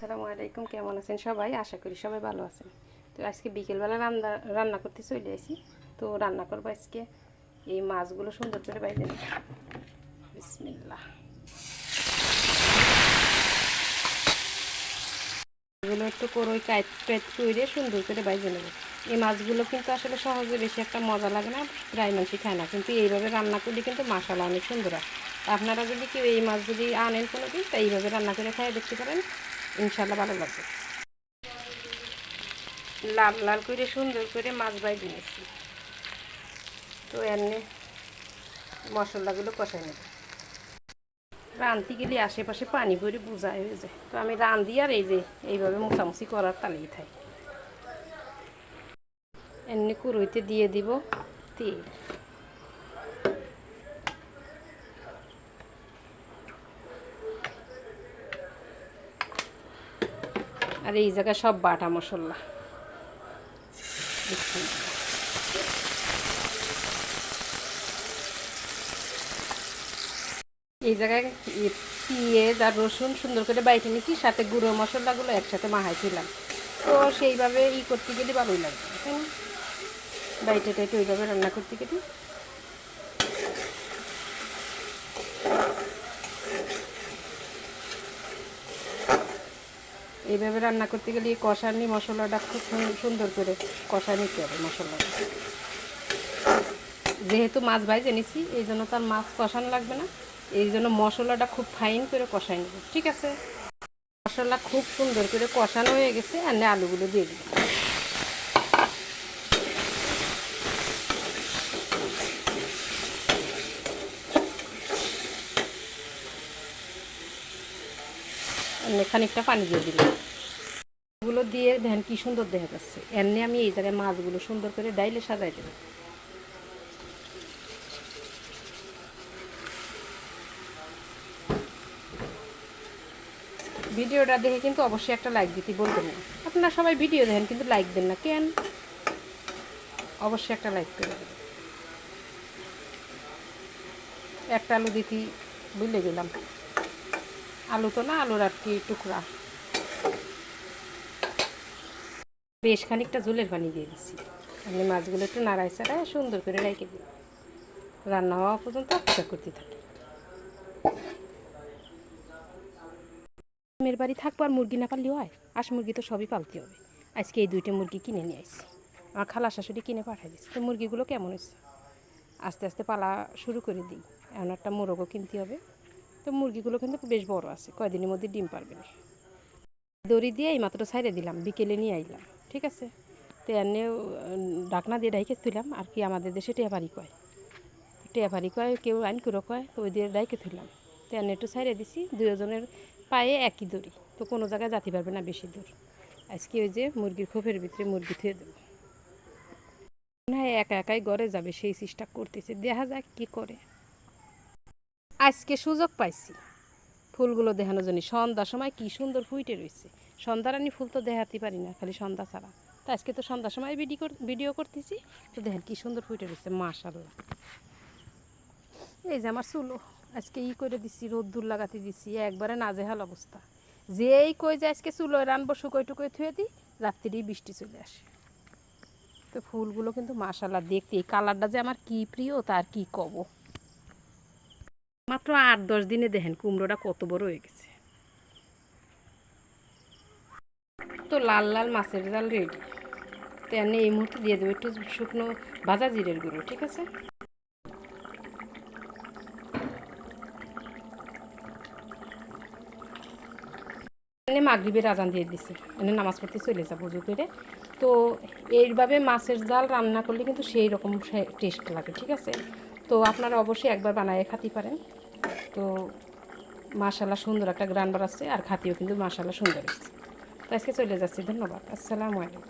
আসসালামু আলাইকুম, কেমন আছেন সবাই? আশা করি সবাই ভালো আছেন। তো আজকে বিকেলবেলা রান্না করতে চলে আসি। তো রান্না করবো আজকে এই মাছগুলো সুন্দর করে বাইরে নেব। বিসমিল্লাহ। এগুলো একটু করই কাইট টাইট করে সুন্দর করে বাইরে নেব। এই মাছগুলো কিন্তু আসলে সহজে বেশি একটা মজা লাগে না, প্রায় মানুষই খায় না, কিন্তু এইভাবে রান্না করলে কিন্তু মাশাআল্লাহ অনেক সুন্দর হয়। আপনারা যদি কেউ এই মাছ যদি আনেন কোনো দিন, তা এইভাবে রান্না করে খাই দেখতে পারেন, ইনশাআল্লাহ ভালো লাগবে। লাল লাল করে সুন্দর করে মাছ ভাজি নিয়েছি। তো এমনি মশলাগুলো কষাই নেব। রাঁধতে গেলে আশেপাশে পানি ভরে বোঝা হয়ে যায়, তো আমি রাঁধি আর এই যে এইভাবে মোছামুছি করার তালিয়ে থাই। এমনি কুড়ুইতে দিয়ে দিব তেল। আর এই জায়গায় সব বাটা মশলা। এই জায়গায় পেঁয়াজ আর রসুন সুন্দর করে বাইটে নিচ্ছি, সাথে গুঁড়ো মশলাগুলো একসাথে মাহাই ছিলাম। তো সেইভাবে করতে গেলে ভালোই লাগবে, তাই না? বাইটে টাইটে ওইভাবে রান্না করতে গেলে এইভাবে রান্না করতে গেলে কষানি মশলাটা খুব সুন্দর করে কষা নিতে হবে। মশলাটা যেহেতু মাছ ভাজে নিছি, এই জন্য তার মাছ কষানো লাগবে না, এই জন্য মশলাটা খুব ফাইন করে কষাই নেব। ঠিক আছে, মশলা খুব সুন্দর করে কষানো হয়ে গেছে, আর আলুগুলো দিয়ে দিই। খানিকটা পানি দিয়ে দিলাম। এগুলো দিয়ে দেখেন কি সুন্দর দেখা যাচ্ছে। এমনি আমি এই জায়গায় মাছগুলো সুন্দর করে ডাইলে সাজাই দেব। ভিডিওটা দেখে কিন্তু অবশ্যই একটা লাইক দিতে বলবেন না। আপনারা সবাই ভিডিও দেখেন কিন্তু লাইক দেন না কেন? অবশ্যই একটা লাইক করে দেবেন। একটা আলু দিতে ভুলে গেলাম। আলু তো না, আলুর আর কি টুকরা। বেশ খানিকটা ঝোলের পানি দিয়ে দিচ্ছি। আমি মাছগুলো একটু নাড়াই চাড়াই সুন্দর করে রেখে দিই, রান্না হওয়া পর্যন্ত অপেক্ষা করতে থাকি। মেয়ের বাড়ি থাকবো আর মুরগি না পারলেও হয়, হাঁস মুরগি তো সবই পালতে হবে। আজকে এই 2টা মুরগি কিনে নিয়ে আসছি, আমার খালা শাশুড়ি কিনে পাঠিয়ে দিচ্ছে। তো মুরগিগুলো কেমন হয়েছে, আস্তে আস্তে পালা শুরু করে দিই। এমন একটা মোরগও কিনতে হবে। তো মুরগিগুলো কিন্তু বেশ বড় আছে, কয়দিনের মধ্যে ডিম পারবে না। দড়ি দিয়ে এই মাত্র ছাইড়ে দিলাম, বিকেলে নিয়ে আইলাম। ঠিক আছে, তো এমনিও ডাকনা দিয়ে ডাইকে তুইলাম, আর কি আমাদের দেশে টেয়াপারি কয়, টেয়াপারি কয়, কেউ আইন করে কয়, তো ওই দিয়ে ডাইকে তুইলাম। তো এমনি একটু ছাইড়ে দিছি, দুজনের পায়ে একই দড়ি, তো কোনো জায়গায় যাতে পারবে না বেশি দূর। আজকে ওই যে মুরগির খোপের ভিতরে মুরগি থুয়ে দেবো। না, একা একাই ঘরে যাবে সেই চেষ্টা করতেছে, দেখা যাক কি করে। আজকে সুযোগ পাইছি ফুলগুলো দেখানোর জন্য। সন্ধ্যার সময় কি সুন্দর ফুইটে রয়েছে। সন্ধ্যারানি ফুল তো দেখাতে পারি না, খালি সন্ধ্যা ছাড়া। তো আজকে তো সন্ধ্যার সময় ভিডিও করতেছি। তো দেখেন কি সুন্দর ফুইটে রয়েছে, মাশাআল্লাহ। এই যে আমার চুলো আজকে করে দিচ্ছি, রোদ্দুর লাগাতে দিচ্ছি, একবারে নাজেহাল অবস্থা। যেই কই যে আজকে চুলো রানবো শুকোই টুকোই থুয়ে দিই, রাত্রিরেই বৃষ্টি চলে আসে। তো ফুলগুলো কিন্তু মাশাআল্লাহ দেখতে, এই কালারটা যে আমার কি প্রিয় তার কি কব। মাত্র 8-10 দিনে দেখেন কুমড়োটা কত বড় হয়ে গেছে। তো লাল লাল মাছের জাল রেডি। তো এনে এই মুহূর্তে দিয়ে দেবো একটু শুকনো ভাজা জিরের গুঁড়ো। ঠিক আছে, এনে মাগরিবের আজান দিয়ে দিছি, এনে নামাজ পড়তে চলে যাবো উজু করে। তো এইভাবে মাছের জাল রান্না করলে কিন্তু সেই রকম টেস্ট লাগে। ঠিক আছে, তো আপনারা অবশ্যই একবার বানায় খাতে পারেন। তো মাশাআল্লাহ সুন্দর একটা গ্রান বাড়াচ্ছে, আর খাতিও কিন্তু মাশাআল্লাহ সুন্দর হচ্ছে। তো আজকে চলে যাচ্ছি, ধন্যবাদ, আসসালামু আলাইকুম।